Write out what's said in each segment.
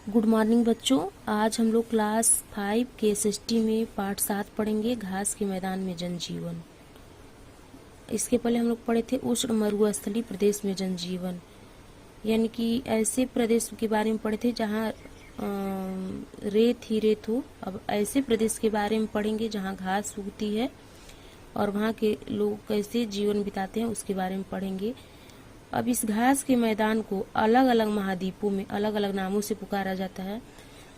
Good morning बच्चों। आज हम लोग क्लास 5 के एसएसटी में पाठ 7 पढ़ेंगे, घास के मैदान में जनजीवन। इसके पहले हम लोग पढ़े थे उष्ण मरुस्थलीय प्रदेश में जनजीवन, यानी कि ऐसे प्रदेश के बारे में पढ़े थे जहाँ रेत ही रेत हो। अब ऐसे प्रदेश के बारे में पढ़ेंगे जहाँ घास उगती है और वहाँ के लोग कैसे जीवन बिताते हैं उसके बारे में पढ़ेंगे। अब इस घास के मैदान को अलग अलग महाद्वीपों में अलग अलग नामों से पुकारा जाता है।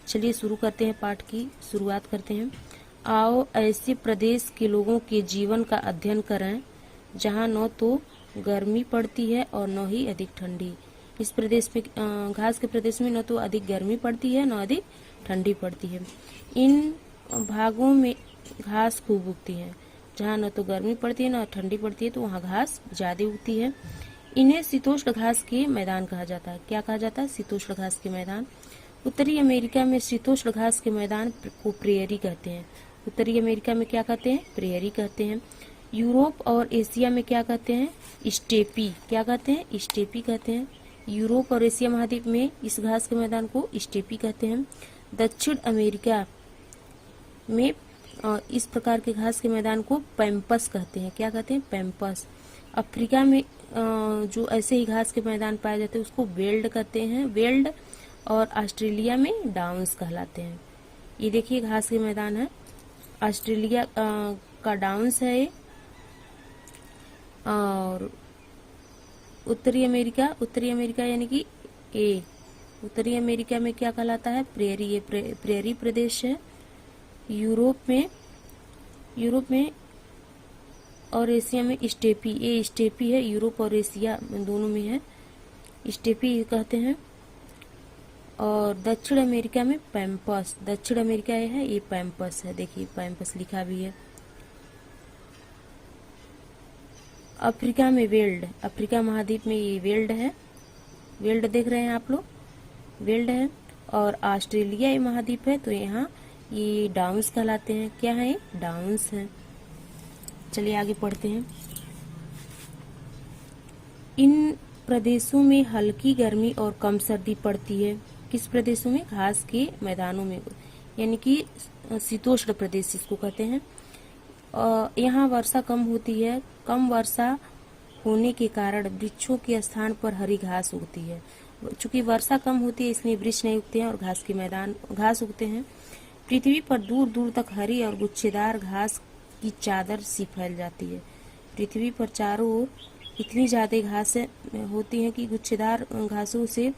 चलिए शुरू करते हैं, पाठ की शुरुआत करते हैं। आओ ऐसे प्रदेश के लोगों के जीवन का अध्ययन करें जहाँ न तो गर्मी पड़ती है और न ही अधिक ठंडी। इस प्रदेश में घास के प्रदेश में न तो अधिक गर्मी पड़ती है न अधिक ठंडी पड़ती है। इन भागों में घास खूब उगती है। जहाँ न तो गर्मी पड़ती है न ठंडी पड़ती है तो वहाँ घास ज्यादा उगती है। इन्हें शीतोष्ण घास के मैदान कहा जाता है। क्या कहा जाता है? शीतोष्ण घास के मैदान। उत्तरी अमेरिका में शीतोष्ण घास के मैदान को प्रेयरी कहते हैं। उत्तरी अमेरिका में क्या कहते हैं? प्रेयरी कहते हैं। यूरोप और एशिया में क्या कहते हैं? स्टेपी। क्या कहते हैं? स्टेपी कहते हैं। यूरोप और एशिया महाद्वीप में इस घास के मैदान को स्टेपी कहते हैं। दक्षिण अमेरिका में इस प्रकार के घास के मैदान को पैम्पस कहते हैं। क्या कहते हैं? पैम्पस। अफ्रीका में जो ऐसे ही घास के मैदान पाए जाते हैं उसको वेल्ड कहते हैं, वेल्ड। और ऑस्ट्रेलिया में डाउन्स कहलाते हैं। ये देखिए घास के मैदान है, ऑस्ट्रेलिया का डाउन्स है ये। और उत्तरी अमेरिका यानी कि ए, उत्तरी अमेरिका में क्या कहलाता है? प्रेरी। ये प्रेरी प्रदेश है। यूरोप में और एशिया में स्टेपी। ये स्टेपी है, यूरोप और एशिया दोनों में है, स्टेपी कहते हैं। और दक्षिण अमेरिका में पैम्पस। दक्षिण अमेरिका ये है, ये पैम्पस है। देखिए पैम्पस लिखा भी है। अफ्रीका में वेल्ड। अफ्रीका महाद्वीप में ये वेल्ड है, वेल्ड देख रहे हैं आप लोग, वेल्ड है। और ऑस्ट्रेलिया ये महाद्वीप है तो यहाँ ये डाउन्स कहलाते हैं। क्या है? डाउन्स है। चलिए आगे पढ़ते हैं। इन प्रदेशों में हल्की गर्मी और कम सर्दी पड़ती है। किस प्रदेशों में? घास के मैदानों में, यानी कि शीतोष्ण प्रदेश इसको कहते हैं। यहाँ वर्षा कम होती है। कम वर्षा होने के कारण वृक्षों के स्थान पर हरी घास उगती है। चूंकि वर्षा कम होती है इसलिए वृक्ष नहीं उगते हैं और घास उगते हैं। पृथ्वी पर दूर दूर तक हरी और गुच्छेदार घास की चादर सी फैल जाती है। पृथ्वी पर चारों ओर इतनी ज्यादा घास होती है कि गुच्छेदार घासों से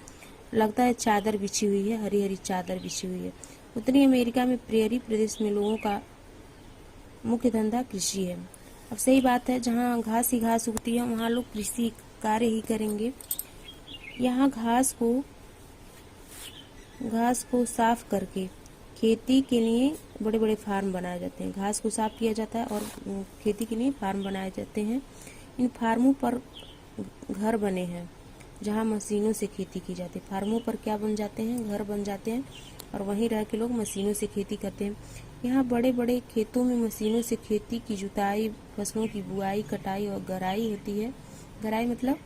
लगता है चादर बिछी हुई है, हरी हरी चादर बिछी हुई है। उत्तरी अमेरिका में प्रेयरी प्रदेश में लोगों का मुख्य धंधा कृषि है। अब सही बात है, जहाँ घास ही घास उगती है वहाँ लोग कृषि कार्य ही करेंगे। यहाँ घास को साफ करके खेती के लिए बड़े बड़े फार्म बनाए जाते हैं। घास को साफ किया जाता है और खेती के लिए फार्म बनाए जाते हैं। इन फार्मों पर घर बने हैं जहाँ मशीनों से खेती की जाती है। फार्मों पर क्या बन जाते हैं? घर बन जाते हैं और वहीं रह के लोग मशीनों से खेती करते हैं। यहाँ बड़े बड़े खेतों में मशीनों से खेती की जुताई, फसलों की बुआई, कटाई और गराई होती है। गराई मतलब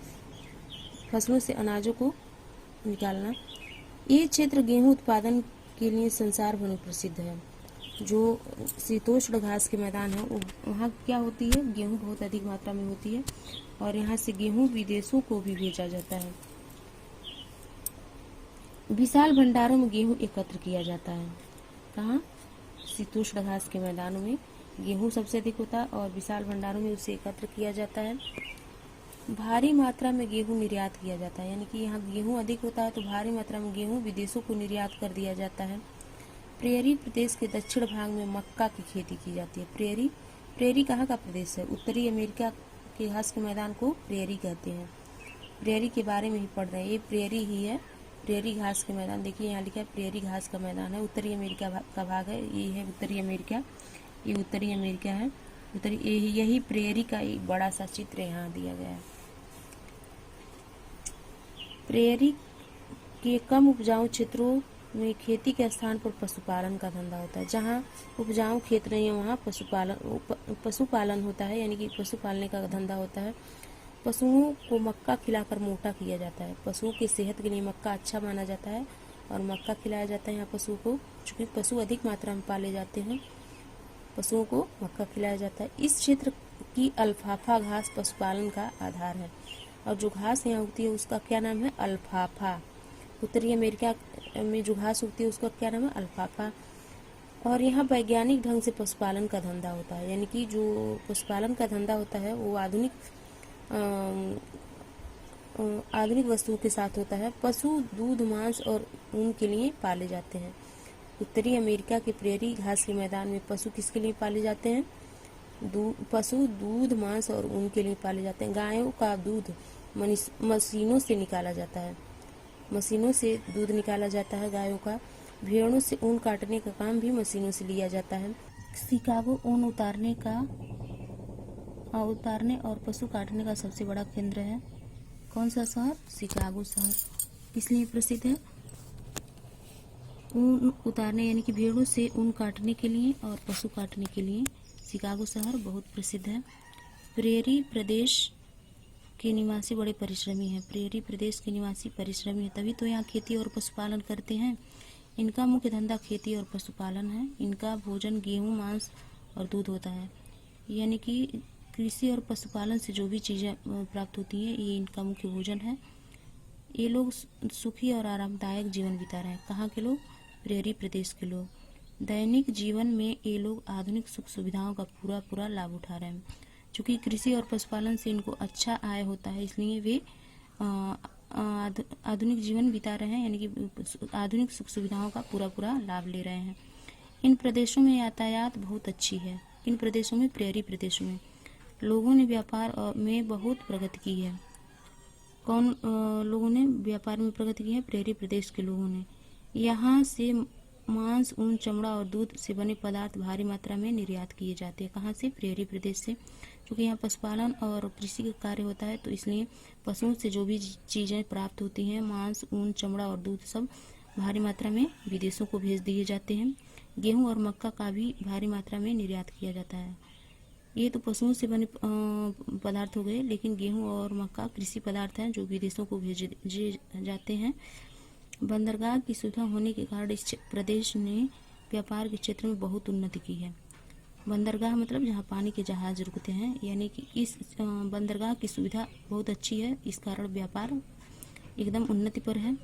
फसलों से अनाजों को निकालना। ये क्षेत्र गेहूं उत्पादन के लिए संसार भर में प्रसिद्ध है। जो शीतोष्ण घास के मैदान है वहाँ क्या होती है? गेहूं बहुत अधिक मात्रा में होती है और यहाँ से गेहूं विदेशों को भी भेजा जाता है। विशाल भंडारों में गेहूं एकत्र किया जाता है। कहाँ? शीतोष्ण घास के मैदानों में गेहूं सबसे अधिक होता है और विशाल भंडारों में उसे एकत्र किया जाता है। भारी मात्रा में गेहूं निर्यात किया जाता है, यानी कि यहाँ गेहूं अधिक होता है तो भारी मात्रा में गेहूं विदेशों को निर्यात कर दिया जाता है। प्रेयरी प्रदेश के दक्षिण भाग में मक्का की खेती की जाती है। प्रेयरी कहाँ का प्रदेश है? उत्तरी अमेरिका के घास के मैदान को प्रेयरी कहते हैं। प्रेयरी के बारे में ही पढ़ रहे हैं, ये प्रेयरी ही है, प्रेयरी घास के मैदान। देखिए यहाँ लिखा है प्रेयरी घास का मैदान है। उत्तरी अमेरिका का भाग है, ये है उत्तरी अमेरिका, ये उत्तरी अमेरिका है। यही प्रेयरी का एक बड़ा सा चित्र यहाँ दिया गया है। प्रेयरी के कम उपजाऊ क्षेत्रों में खेती के स्थान पर पशुपालन का धंधा होता है। जहाँ उपजाऊ खेत नहीं है वहाँ पशुपालन होता है, यानी कि पशु पालने का धंधा होता है। पशुओं को मक्का खिलाकर मोटा किया जाता है। पशुओं की सेहत के लिए मक्का अच्छा माना जाता है और मक्का खिलाया जाता है यहाँ पशुओं को। चूँकि पशु अधिक मात्रा में पाले जाते हैं, पशुओं को मक्का खिलाया जाता है। इस क्षेत्र की अल्फाफा घास पशुपालन का आधार है, और जो घास यहाँ उगती है उसका क्या नाम है? अल्फाफा। उत्तरी अमेरिका में जो घास उगती है उसका क्या नाम है? अल्फाफा। और यहाँ वैज्ञानिक ढंग से पशुपालन का धंधा होता है, यानी कि जो पशुपालन का धंधा होता है वो आधुनिक वस्तुओं के साथ होता है। पशु दूध, मांस और ऊन के लिए पाले जाते हैं। उत्तरी अमेरिका के प्रेरी घास के मैदान में पशु किसके लिए पाले जाते हैं? पशु दूध, मांस और ऊन के लिए पाले जाते हैं। गायों का दूध मशीनों से निकाला जाता है, मशीनों से दूध निकाला जाता है गायों का। भेड़ों से ऊन काटने का काम भी मशीनों से लिया जाता है। शिकागो ऊन उतारने और पशु काटने का सबसे बड़ा केंद्र है। कौन सा शहर? शिकागो शहर। किस लिए प्रसिद्ध है? ऊन उतारने यानी कि भेड़ों से ऊन काटने के लिए और पशु काटने के लिए शिकागो शहर बहुत प्रसिद्ध है। प्रेरी प्रदेश के निवासी बड़े परिश्रमी हैं। प्रेरी प्रदेश के निवासी परिश्रमी हैं, तभी तो यहाँ खेती और पशुपालन करते हैं। इनका मुख्य धंधा खेती और पशुपालन है। इनका भोजन गेहूँ, मांस और दूध होता है। यानी कि कृषि और पशुपालन से जो भी चीज़ें प्राप्त होती हैं ये इनका मुख्य भोजन है। ये लोग सुखी और आरामदायक जीवन बिता रहे हैं। कहाँ के लोग? प्रेरी प्रदेश के लोग। दैनिक जीवन में ये लोग आधुनिक सुख सुविधाओं का पूरा लाभ उठा रहे हैं। चूँकि कृषि और पशुपालन से इनको अच्छा आय होता है, इसलिए वे आधुनिक जीवन बिता रहे हैं, यानी कि आधुनिक सुख सुविधाओं का पूरा लाभ ले रहे हैं। इन प्रदेशों में यातायात बहुत अच्छी है। इन प्रदेशों में, प्रेरी प्रदेशों में लोगों ने व्यापार में बहुत प्रगति की है। कौन लोगों ने व्यापार में प्रगति की है? प्रेरी प्रदेश के लोगों ने। यहाँ से मांस, ऊन, चमड़ा और दूध से बने पदार्थ भारी मात्रा में निर्यात किए जाते हैं। कहाँ से? प्रेरी प्रदेश से। क्योंकि यहाँ पशुपालन और कृषि का कार्य होता है, तो इसलिए पशुओं से जो भी चीज़ें प्राप्त होती हैं, मांस, ऊन, चमड़ा और दूध, सब भारी मात्रा में विदेशों को भेज दिए जाते हैं। गेहूँ और मक्का का भी भारी मात्रा में निर्यात किया जाता है। ये तो पशुओं से बने पदार्थ हो गए, लेकिन गेहूं और मक्का कृषि पदार्थ हैं जो विदेशों को भेजे जाते हैं। बंदरगाह की सुविधा होने के कारण इस प्रदेश ने व्यापार के क्षेत्र में बहुत उन्नति की है। बंदरगाह मतलब जहां पानी के जहाज रुकते हैं, यानी कि इस बंदरगाह की सुविधा बहुत अच्छी है, इस कारण व्यापार एकदम उन्नति पर है।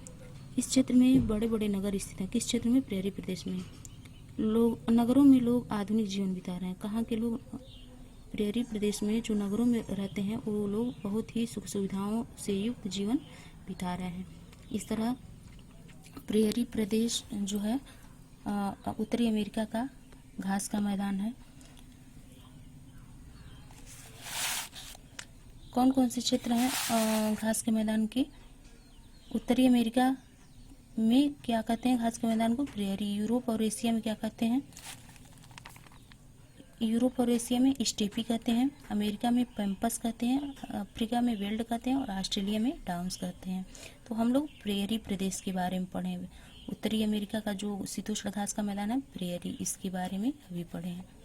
इस क्षेत्र में बड़े बड़े नगर स्थित हैं। किस क्षेत्र में? प्रेरी प्रदेश में। नगरों में लोग आधुनिक जीवन बिता रहे हैं। कहाँ के लोग? प्रेरी प्रदेश में जो नगरों में रहते हैं वो लोग बहुत ही सुख सुविधाओं से युक्त जीवन बिता रहे हैं। इस तरह प्रेरी प्रदेश जो है उत्तरी अमेरिका का घास का मैदान है। कौन कौन से क्षेत्र हैं घास के मैदान के? उत्तरी अमेरिका में क्या कहते हैं घास के मैदान को? प्रेरी। यूरोप और एशिया में क्या कहते हैं? यूरोप और एशिया में स्टेपी कहते हैं। अमेरिका में पैम्पस कहते हैं। अफ्रीका में वेल्ड कहते हैं। और ऑस्ट्रेलिया में डाउन्स कहते हैं। तो हम लोग प्रेरी प्रदेश के बारे में पढ़े। उत्तरी अमेरिका का जो शीतोष्ण घास का मैदान है प्रेरी, इसके बारे में अभी पढ़े हैं।